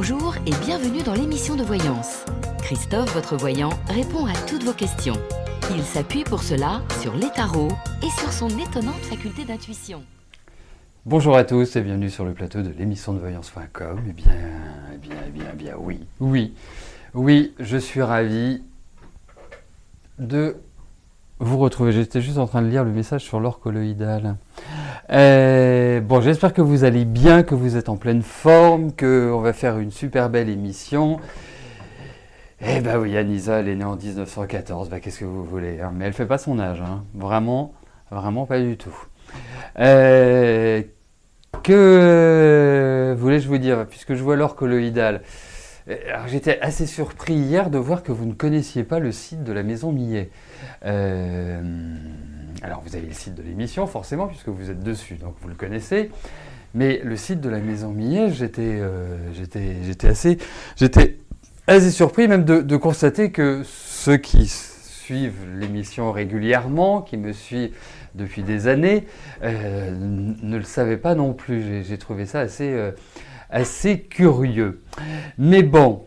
Bonjour et bienvenue dans l'émission de voyance. Christophe, votre voyant, répond à toutes vos questions. Il s'appuie pour cela sur les tarots et sur son étonnante faculté d'intuition. Bonjour à tous et bienvenue sur le plateau de l'émission de voyance.com. Oui, je suis ravi de vous retrouver. J'étais juste en train de lire le message sur l'or colloïdal. Bon, j'espère que vous allez bien, que vous êtes en pleine forme, qu'on va faire une super belle émission. Eh ben oui, Anissa, elle est née en 1914, bah qu'est-ce que vous voulez, hein. Mais elle fait pas son âge, hein. Vraiment pas du tout. Que voulais-je vous dire, puisque je vois l'or colloïdal. Alors j'étais assez surpris hier de voir que vous ne connaissiez pas le site de la Maison Millet. Alors vous avez le site de l'émission forcément puisque vous êtes dessus, donc vous le connaissez. Mais le site de la Maison Millet, j'étais assez surpris même de constater que ceux qui suivent l'émission régulièrement, qui me suivent depuis des années, ne le savaient pas non plus. J'ai trouvé ça assez curieux. Mais bon,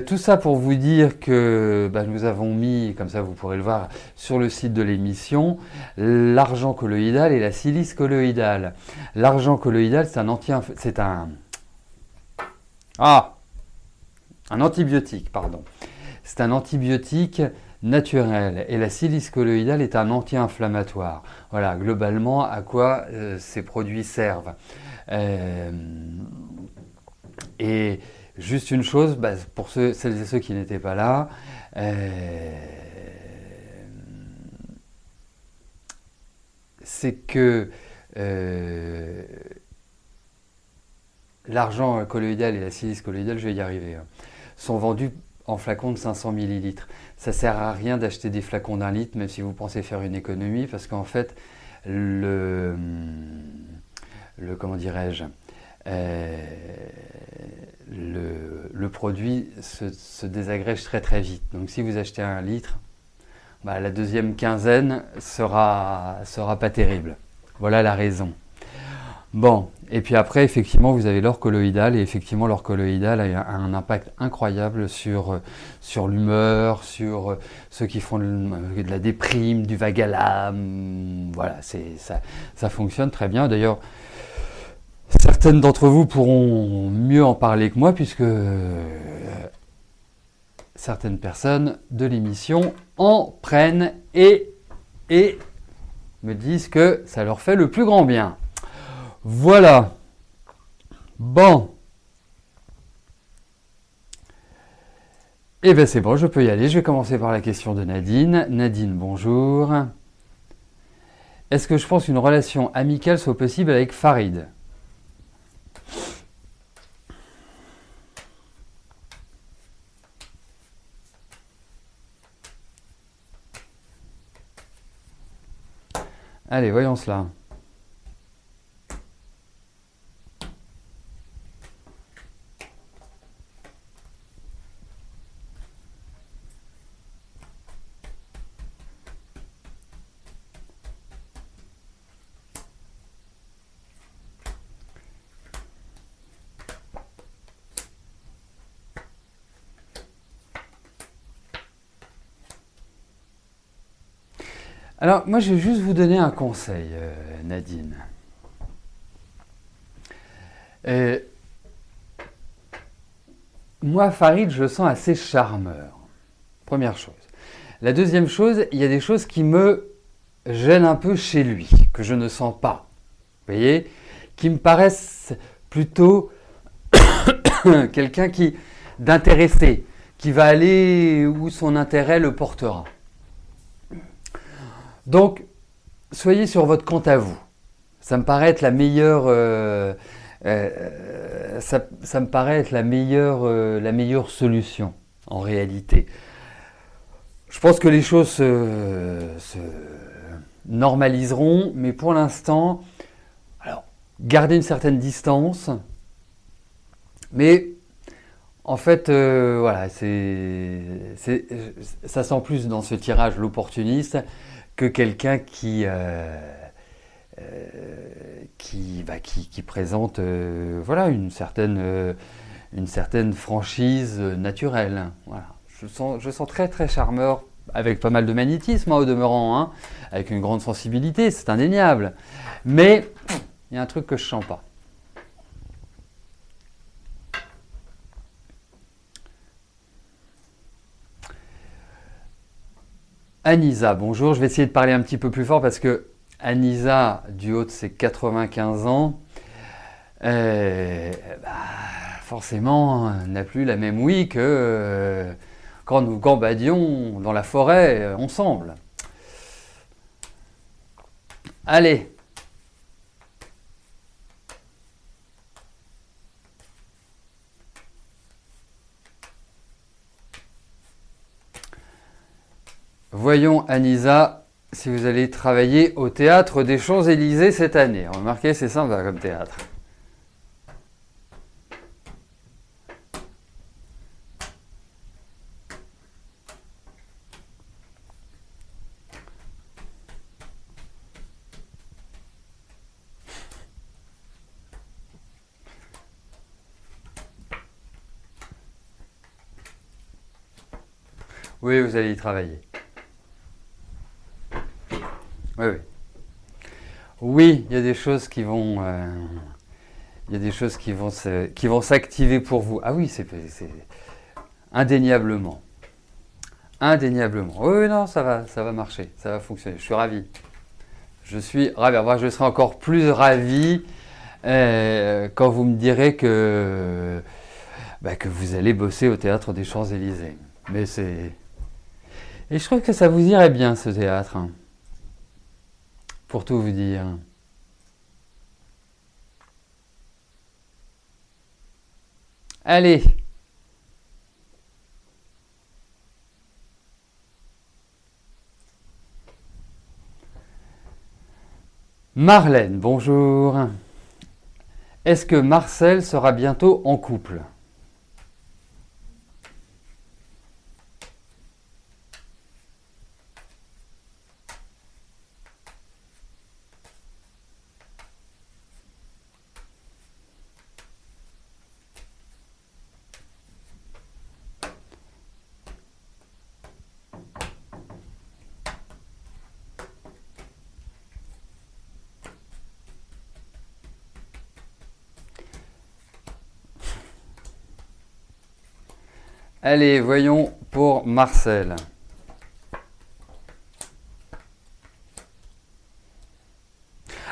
tout ça pour vous dire que nous avons mis, comme ça vous pourrez le voir sur le site de l'émission, l'argent colloïdal et la silice colloïdale. L'argent colloïdal, c'est un antibiotique, pardon. C'est un antibiotique naturel et la silice colloïdale est un anti-inflammatoire. Voilà, globalement, à quoi ces produits servent. Et juste une chose, pour celles et ceux qui n'étaient pas là, c'est que l'argent colloïdal et la silice colloïdale, je vais y arriver, sont vendus en flacons de 500 ml. Ça ne sert à rien d'acheter des flacons d'1 litre, même si vous pensez faire une économie, parce qu'en fait, comment dirais-je, le produit se désagrège très très vite. Donc si vous achetez 1 litre, la deuxième quinzaine sera pas terrible. Voilà la raison. Bon, et puis après, effectivement, vous avez l'or colloïdal, et effectivement, l'or colloïdal a un impact incroyable sur l'humeur, sur ceux qui font de la déprime, du vague à l'âme. Voilà, ça fonctionne très bien. D'ailleurs, certaines d'entre vous pourront mieux en parler que moi, puisque certaines personnes de l'émission en prennent et me disent que ça leur fait le plus grand bien. Voilà. Bon. Eh bien c'est bon, je peux y aller. Je vais commencer par la question de Nadine. Nadine, bonjour. Est-ce que je pense qu'une relation amicale soit possible avec Farid ? Allez, voyons cela. Alors, moi, je vais juste vous donner un conseil, Nadine. Moi, Farid, je le sens assez charmeur. Première chose. La deuxième chose, il y a des choses qui me gênent un peu chez lui, que je ne sens pas. Vous voyez ? Qui me paraissent plutôt quelqu'un d'intéressé, qui va aller où son intérêt le portera. Donc, soyez sur votre compte à vous. Ça me paraît être la meilleure, ça me paraît être la meilleure solution en réalité. Je pense que les choses se normaliseront, mais pour l'instant, alors gardez une certaine distance, mais en fait, voilà, ça sent plus dans ce tirage l'opportuniste que quelqu'un qui présente voilà, une certaine une certaine franchise naturelle. Voilà. Je sens très très charmeur, avec pas mal de magnétisme au demeurant, hein, avec une grande sensibilité, c'est indéniable. Mais il y a un truc que je sens pas. Anissa, bonjour, je vais essayer de parler un petit peu plus fort parce que Anissa, du haut de ses 95 ans, forcément, n'a plus la même ouïe que quand nous gambadions dans la forêt ensemble. Allez. Voyons, Anissa, si vous allez travailler au théâtre des Champs-Élysées cette année. Remarquez, c'est sympa comme théâtre. Oui, vous allez y travailler. Oui, oui. Oui, il y a des choses qui vont, il y a des choses qui vont s'activer pour vous. Ah oui, c'est indéniablement, indéniablement. Oui, oui, non, ça va marcher, ça va fonctionner. Je suis ravi. Je suis ravi. Moi, je serai encore plus ravi quand vous me direz que vous allez bosser au théâtre des Champs-Élysées. Mais c'est, et je trouve que ça vous irait bien ce théâtre. Hein. Pour tout vous dire. Allez. Marlène, bonjour. Est-ce que Marcel sera bientôt en couple ? Allez, voyons pour Marcel.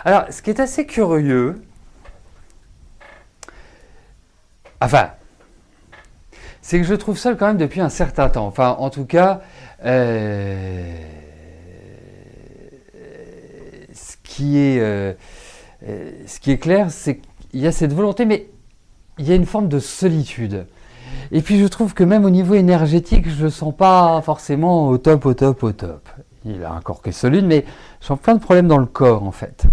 Alors, ce qui est assez curieux, c'est que je trouve seul quand même depuis un certain temps. Enfin, en tout cas, ce qui est clair, c'est qu'il y a cette volonté, mais il y a une forme de solitude. Et puis je trouve que même au niveau énergétique, je ne sens pas forcément au top. Il a un corps qui est solide, mais je sens plein de problèmes dans le corps en fait.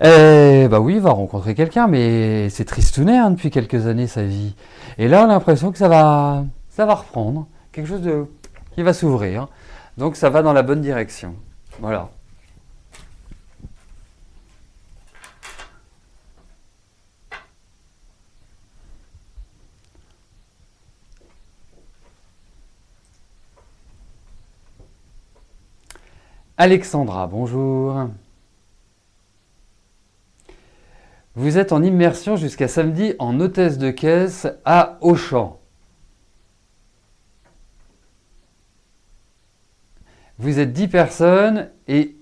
Oui, il va rencontrer quelqu'un, mais c'est tristounet hein, depuis quelques années sa vie. Et là, on a l'impression que ça va reprendre, quelque chose qui va s'ouvrir. Donc ça va dans la bonne direction. Voilà. Alexandra, bonjour. Vous êtes en immersion jusqu'à samedi en hôtesse de caisse à Auchan. Vous êtes 10 personnes et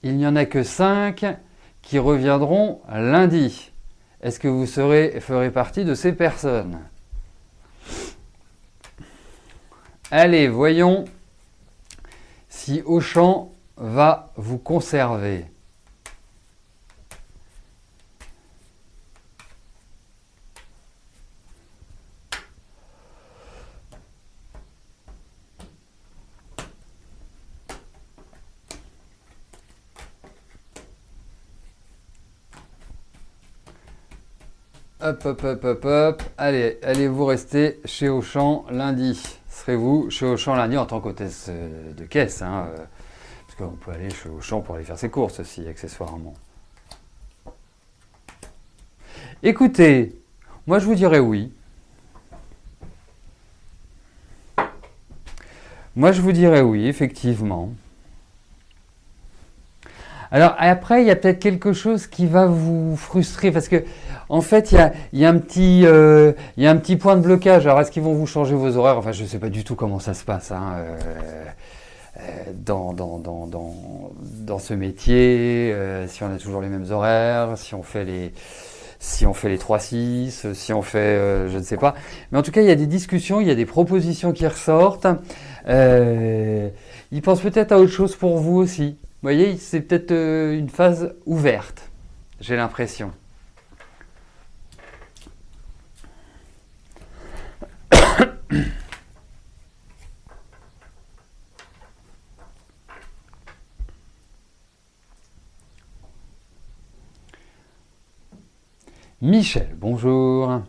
il n'y en a que 5 qui reviendront lundi. Est-ce que vous ferez partie de ces personnes ? Allez, voyons si Auchan va vous conserver. Hop. Allez vous rester chez Auchan lundi. Serez-vous chez Auchan lundi en tant qu'hôtesse de caisse hein, parce qu'on peut aller chez Auchan pour aller faire ses courses aussi, accessoirement. Écoutez, moi je vous dirais oui. Moi, je vous dirais oui, effectivement. Alors après, il y a peut-être quelque chose qui va vous frustrer parce que, en fait, il y a un petit point de blocage. Alors, est-ce qu'ils vont vous changer vos horaires? Enfin, je ne sais pas du tout comment ça se passe hein, dans ce métier. Si on a toujours les mêmes horaires, si on fait les 3-6, si on fait, je ne sais pas. Mais en tout cas, il y a des discussions, il y a des propositions qui ressortent. Ils pensent peut-être à autre chose pour vous aussi. Vous voyez, c'est peut-être une phase ouverte, j'ai l'impression. Michel, bonjour.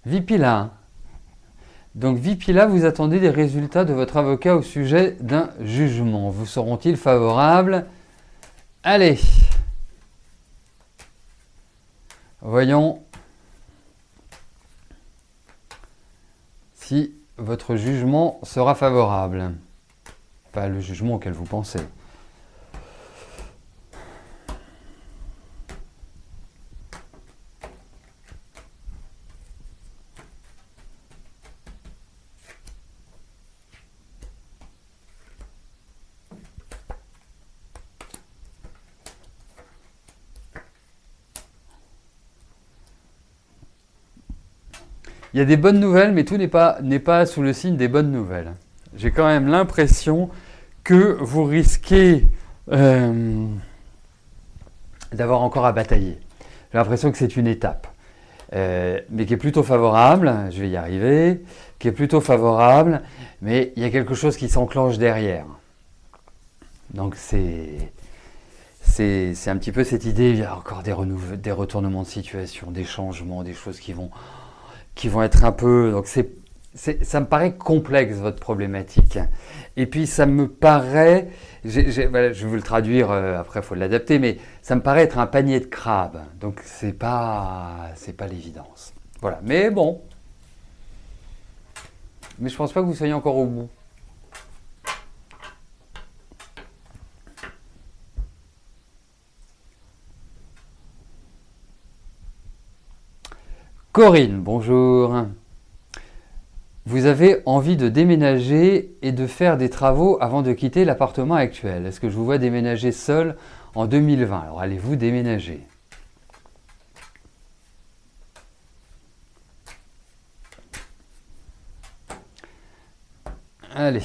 Vipila. Donc Vipila, vous attendez des résultats de votre avocat au sujet d'un jugement. Vous seront-ils favorables? Allez. Voyons si votre jugement sera favorable. Pas le jugement auquel vous pensez. Il y a des bonnes nouvelles, mais tout n'est pas sous le signe des bonnes nouvelles. J'ai quand même l'impression que vous risquez d'avoir encore à batailler. J'ai l'impression que c'est une étape, mais qui est plutôt favorable, je vais y arriver, qui est plutôt favorable, mais il y a quelque chose qui s'enclenche derrière. Donc c'est un petit peu cette idée, il y a encore des retournements de situation, des changements, des choses qui vont être un peu... Donc ça me paraît complexe, votre problématique. Et puis ça me paraît... Voilà, je vais vous le traduire, après il faut l'adapter, mais ça me paraît être un panier de crabes. Donc c'est pas l'évidence. Voilà, mais bon. Mais je pense pas que vous soyez encore au bout. Corinne, bonjour. Vous avez envie de déménager et de faire des travaux avant de quitter l'appartement actuel. Est-ce que je vous vois déménager seul en 2020? Alors allez-vous déménager? Allez.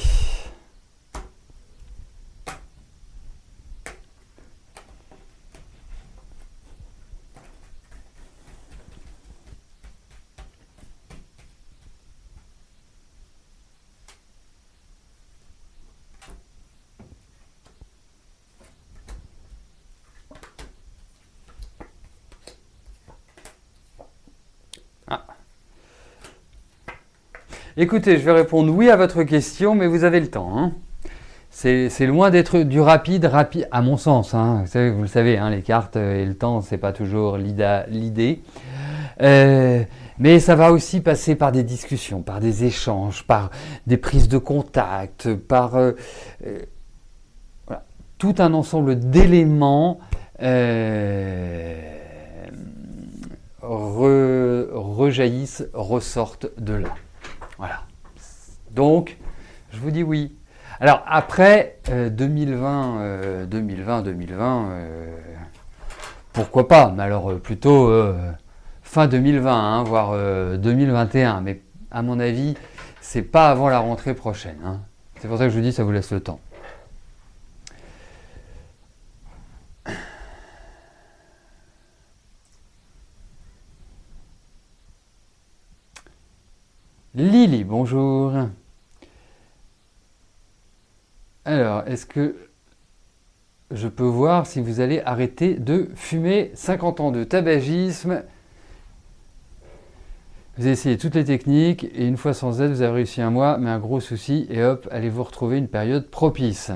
Écoutez, je vais répondre oui à votre question, mais vous avez le temps. Hein. C'est loin d'être du rapide, à mon sens. Hein. Vous le savez, hein, les cartes et le temps, c'est pas toujours l'idée. Mais ça va aussi passer par des discussions, par des échanges, par des prises de contact, par voilà, tout un ensemble d'éléments rejaillissent, ressortent de là. Voilà. Donc, je vous dis oui. Alors après 2020, pourquoi pas? Mais alors plutôt fin 2020, hein, voire 2021. Mais à mon avis, c'est pas avant la rentrée prochaine. Hein. C'est pour ça que je vous dis, ça vous laisse le temps. Lily, bonjour. Alors, est-ce que je peux voir si vous allez arrêter de fumer? 50 ans de tabagisme. Vous avez essayé toutes les techniques et une fois sans aide, vous avez réussi un mois, mais un gros souci et hop, allez-vous retrouver une période propice.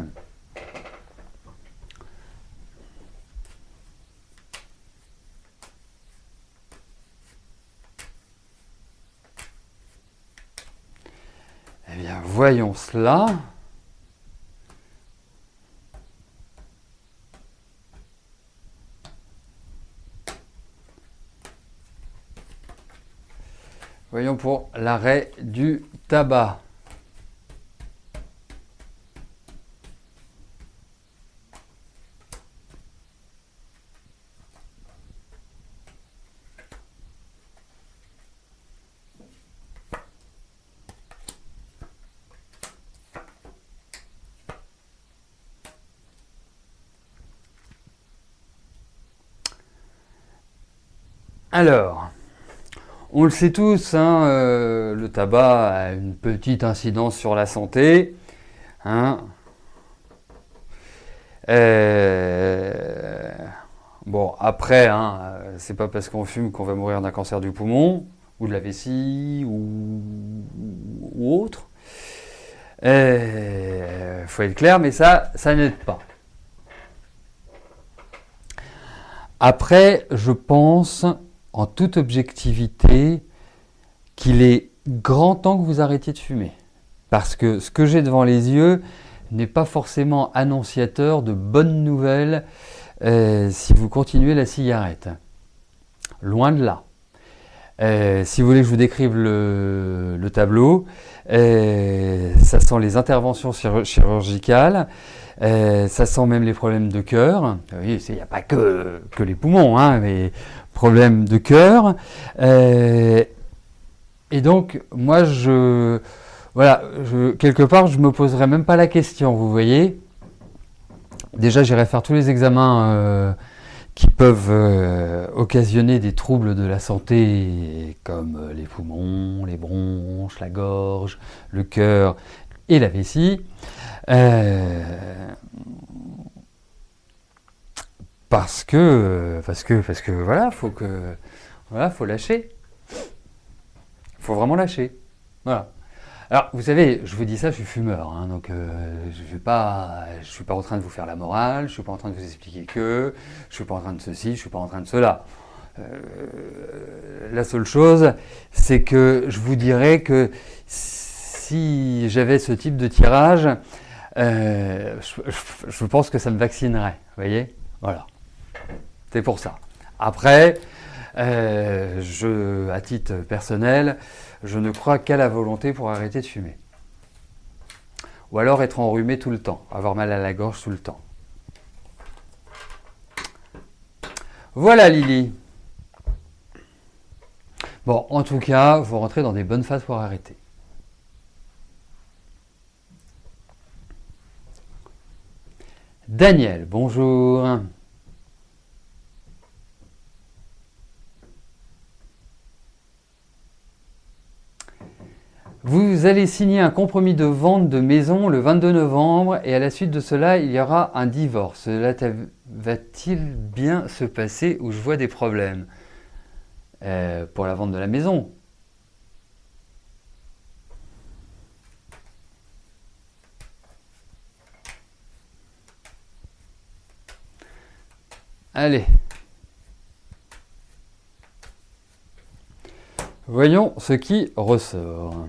voyons cela. Voyons pour l'arrêt du tabac. Alors, on le sait tous, hein, le tabac a une petite incidence sur la santé. Hein. Bon, après, hein, c'est pas parce qu'on fume qu'on va mourir d'un cancer du poumon, ou de la vessie, ou autre. Faut être clair, mais ça n'aide pas. Après, je pense, en toute objectivité, qu'il est grand temps que vous arrêtiez de fumer. Parce que ce que j'ai devant les yeux n'est pas forcément annonciateur de bonnes nouvelles si vous continuez la cigarette. Loin de là. Si vous voulez que je vous décrive le tableau, ça sent les interventions chirurgicales, ça sent même les problèmes de cœur. Oui, il n'y a pas que les poumons, hein, mais problèmes de cœur. Et donc, moi, quelque part, je me poserais même pas la question, vous voyez. Déjà, j'irai faire tous les examens qui peuvent occasionner des troubles de la santé, comme les poumons, les bronches, la gorge, le cœur et la vessie. Parce que voilà, faut lâcher. Faut vraiment lâcher. Voilà. Alors, vous savez, je vous dis ça, je suis fumeur, hein, donc je suis pas en train de vous faire la morale, je suis pas en train de vous expliquer je suis pas en train de ceci, je suis pas en train de cela. La seule chose, c'est que je vous dirais que si j'avais ce type de tirage, je pense que ça me vaccinerait, vous voyez ? Voilà. C'est pour ça. Après, à titre personnel, je ne crois qu'à la volonté pour arrêter de fumer. Ou alors être enrhumé tout le temps, avoir mal à la gorge tout le temps. Voilà Lily. Bon, en tout cas, vous rentrez dans des bonnes phases pour arrêter. Daniel, bonjour. Vous allez signer un compromis de vente de maison le 22 novembre et à la suite de cela, il y aura un divorce. Cela va-t-il bien se passer ou je vois des problèmes pour la vente de la maison? Allez. Voyons ce qui ressort.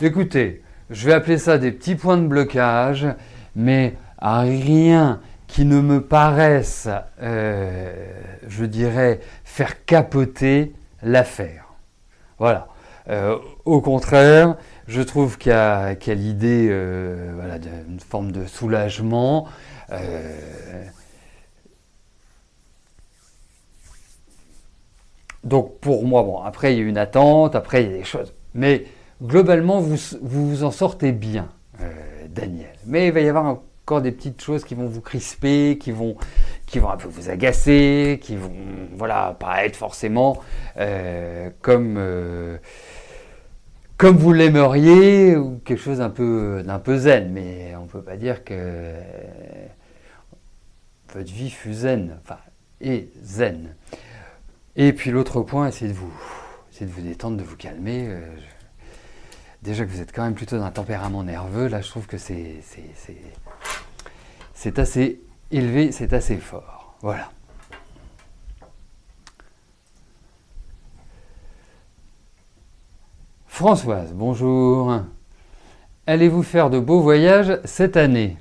Écoutez, je vais appeler ça des petits points de blocage, mais rien qui ne me paraisse, je dirais, faire capoter l'affaire. Voilà. Au contraire, je trouve qu'il y a l'idée d'une forme de soulagement. Donc pour moi, bon, après il y a une attente, après il y a des choses, mais globalement vous en sortez bien, Daniel. Mais il va y avoir encore des petites choses qui vont vous crisper, qui vont un peu vous agacer, qui vont pas être forcément comme vous l'aimeriez ou quelque chose d'un peu zen. Mais on peut pas dire que votre vie fut zen. Enfin, et zen. Et puis l'autre point, essayez de vous détendre, de vous calmer. Déjà que vous êtes quand même plutôt d'un tempérament nerveux, là je trouve que c'est assez élevé, c'est assez fort. Voilà. Françoise, bonjour. Allez-vous faire de beaux voyages cette année ?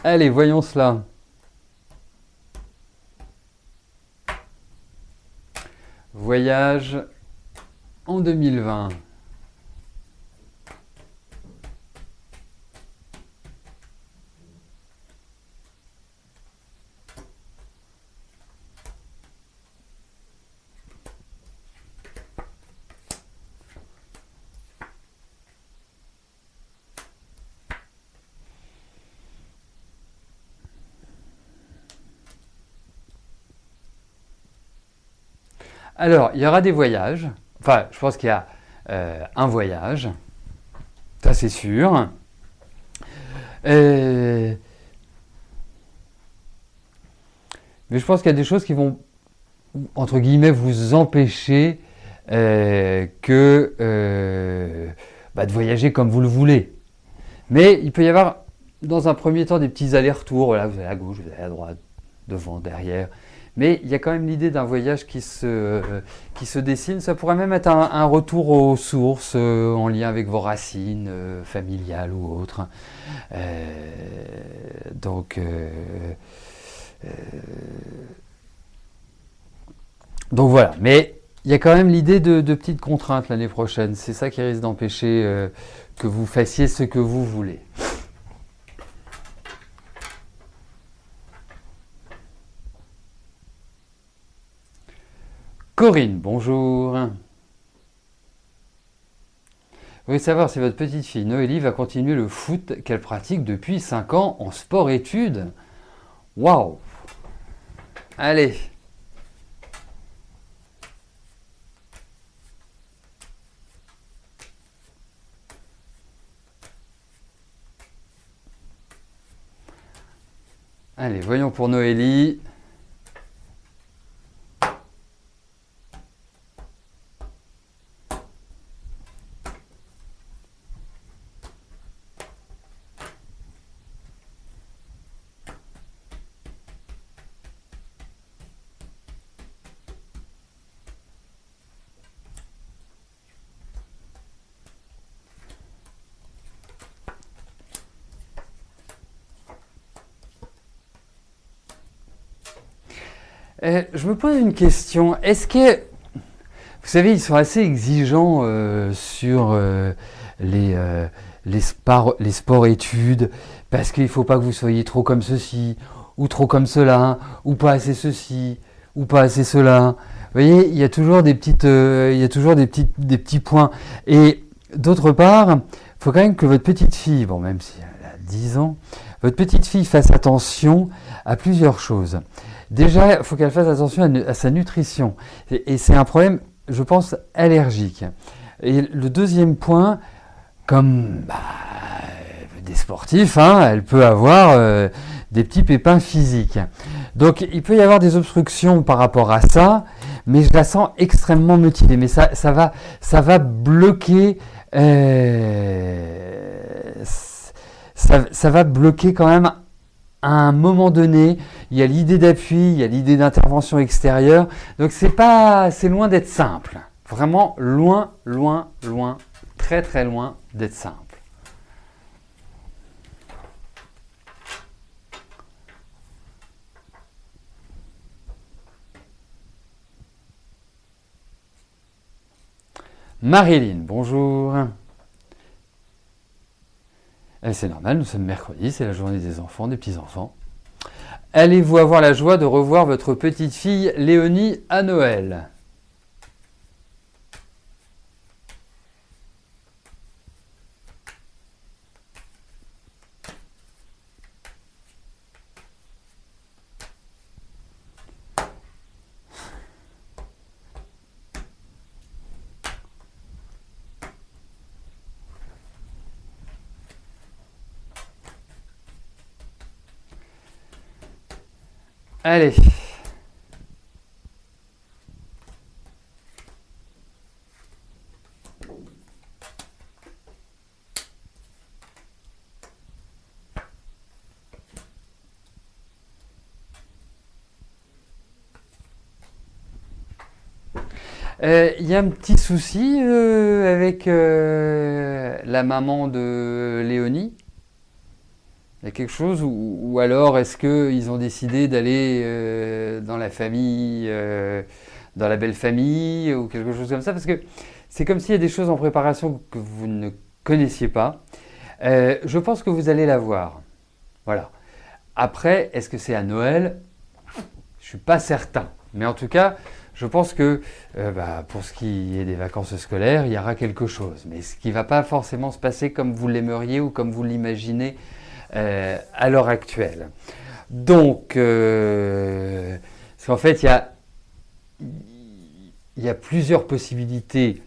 Allez, voyons cela. Voyage en 2020. Alors, il y aura des voyages. Enfin, je pense qu'il y a un voyage. Ça, c'est sûr. Mais je pense qu'il y a des choses qui vont, entre guillemets, vous empêcher de voyager comme vous le voulez. Mais il peut y avoir, dans un premier temps, des petits allers-retours. Voilà, vous allez à gauche, vous allez à droite, devant, derrière. Mais il y a quand même l'idée d'un voyage qui se dessine. Ça pourrait même être un retour aux sources, en lien avec vos racines familiales ou autres. Donc voilà. Mais il y a quand même l'idée de petites contraintes l'année prochaine. C'est ça qui risque d'empêcher que vous fassiez ce que vous voulez. Corinne, bonjour. Vous voulez savoir si votre petite fille Noélie va continuer le foot qu'elle pratique depuis 5 ans en sport-études. Waouh! Allez. Allez, voyons pour Noélie. Je me pose une question. Est-ce que, vous savez, ils sont assez exigeants sur les sports-études, parce qu'il ne faut pas que vous soyez trop comme ceci, ou trop comme cela, ou pas assez ceci, ou pas assez cela. Vous voyez, il y a toujours des petits points. Et d'autre part, il faut quand même que votre petite fille, bon, même si elle a 10 ans, votre petite fille fasse attention à plusieurs choses. Déjà, il faut qu'elle fasse attention à sa nutrition. Et c'est un problème, je pense, allergique. Et le deuxième point, comme des sportifs, elle peut avoir des petits pépins physiques. Donc, il peut y avoir des obstructions par rapport à ça, mais je la sens extrêmement motivée. Mais ça va bloquer... ça va bloquer quand même à un moment donné. Il y a l'idée d'appui, il y a l'idée d'intervention extérieure. Donc c'est loin d'être simple. Vraiment loin, très très loin d'être simple. Marilyn, bonjour. C'est normal, nous sommes mercredi, c'est la journée des enfants, des petits-enfants. Allez-vous avoir la joie de revoir votre petite fille Léonie à Noël ? Allez. Il y a un petit souci avec la maman de Léonie. Il y a quelque chose ou alors est-ce qu'ils ont décidé d'aller dans la famille, dans la belle famille ou quelque chose comme ça? Parce que c'est comme s'il y a des choses en préparation que vous ne connaissiez pas. Je pense que vous allez la voir. Voilà. Après, est-ce que c'est à Noël? Je ne suis pas certain. Mais en tout cas, je pense que pour ce qui est des vacances scolaires, il y aura quelque chose. Mais ce qui ne va pas forcément se passer comme vous l'aimeriez ou comme vous l'imaginez à l'heure actuelle. Donc, parce qu'en fait, il y a plusieurs possibilités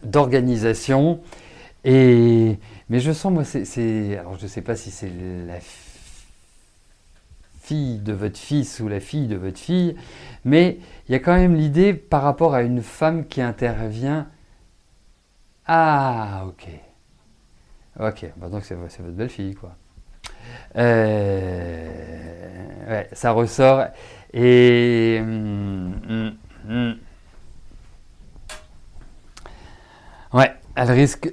d'organisation. Mais je sens, moi, alors je ne sais pas si c'est la fille de votre fils ou la fille de votre fille, mais il y a quand même l'idée par rapport à une femme qui intervient. Ah, ok. Ok, donc c'est votre belle-fille, quoi. Ouais, ça ressort. Et. Ouais, elle risque.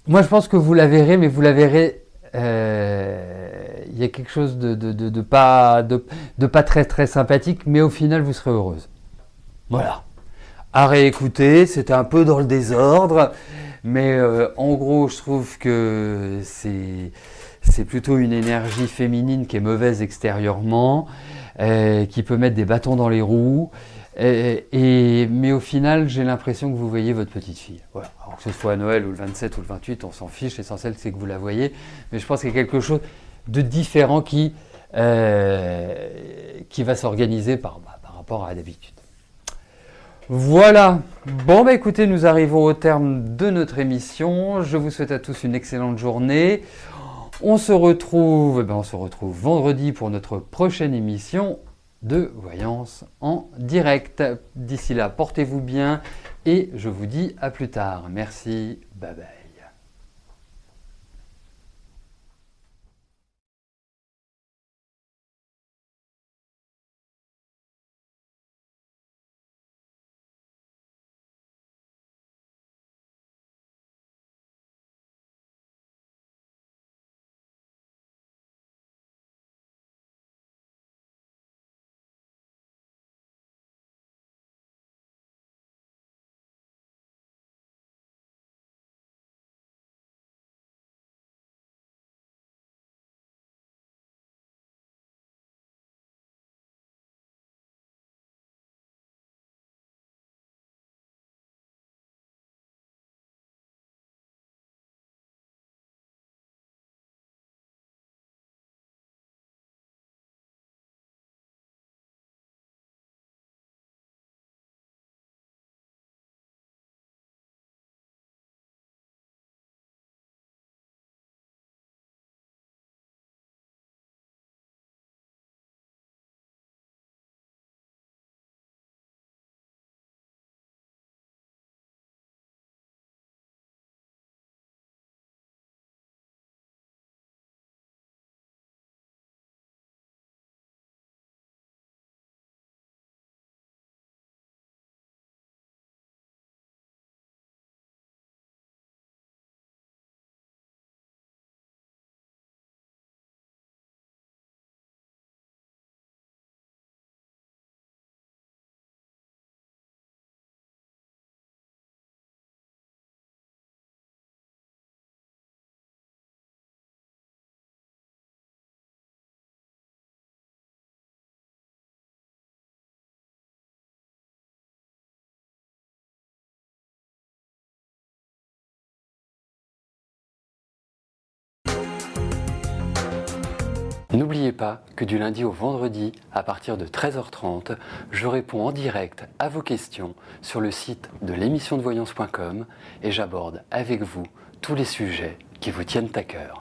Moi, je pense que vous la verrez, mais vous la verrez. Il y a quelque chose de pas très très sympathique, mais au final, vous serez heureuse. Voilà. À réécouter, c'était un peu dans le désordre, mais en gros, je trouve que c'est plutôt une énergie féminine qui est mauvaise extérieurement, qui peut mettre des bâtons dans les roues. Mais au final, j'ai l'impression que vous voyez votre petite fille. Voilà. Alors que ce soit à Noël ou le 27 ou le 28, on s'en fiche. L'essentiel, c'est que vous la voyez. Mais je pense qu'il y a quelque chose de différent qui va s'organiser par rapport à d'habitude. Voilà. Bon, écoutez, nous arrivons au terme de notre émission. Je vous souhaite à tous une excellente journée. On se retrouve vendredi pour notre prochaine émission de Voyance en direct. D'ici là, portez-vous bien et je vous dis à plus tard. Merci, bye bye. N'oubliez pas que du lundi au vendredi, à partir de 13h30, je réponds en direct à vos questions sur le site de l'émissiondevoyance.com et j'aborde avec vous tous les sujets qui vous tiennent à cœur.